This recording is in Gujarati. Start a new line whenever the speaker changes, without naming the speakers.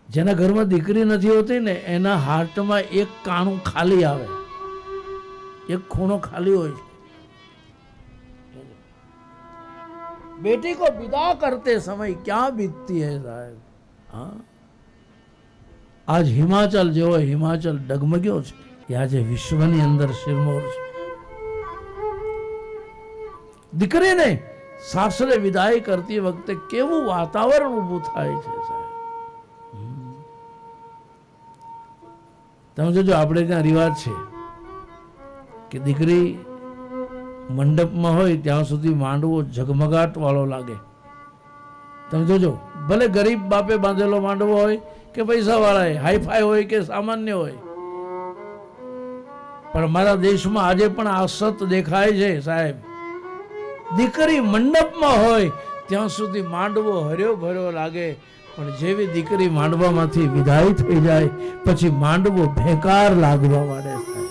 જેના ઘરમાં દીકરી નથી હોતી ને એના હાર્ટમાં એક કાણું ખાલી આવે, એક ખૂણો ખાલી હોય છે. बेटी को विदा करते समय क्या बीतती है साहब. हाँ, આજ હિમાચલ જેવો હિમાચલ ડગમગ્યો છે કે આજે વિશ્વની અંદર શિરમોર છે. દીકરીને સાસરે વિદાય કરતી વખતે કેવું વાતાવરણ ઊભું થાય છે સાહેબ. તમે જોજો, આપણે ત્યાં રિવાજ છે કે દીકરી મંડપમાં હોય ત્યાં સુધી માંડવો ઝગમગાટ વાળો લાગે. તમે જોજો, ભલે ગરીબ બાપે બાંધેલો માંડવો હોય કે પૈસા વાળા, હાઈફાઈ હોય કે સામાન્ય હોય, પણ મારા દેશમાં આજે પણ આ સત દેખાય છે સાહેબ. દીકરી મંડપમાં હોય ત્યાં સુધી માંડવો હર્યો ભર્યો લાગે, પણ જેવી દીકરી માંડવામાંથી વિદાય થઈ જાય પછી માંડવો ભેકાર લાગવા માંડે.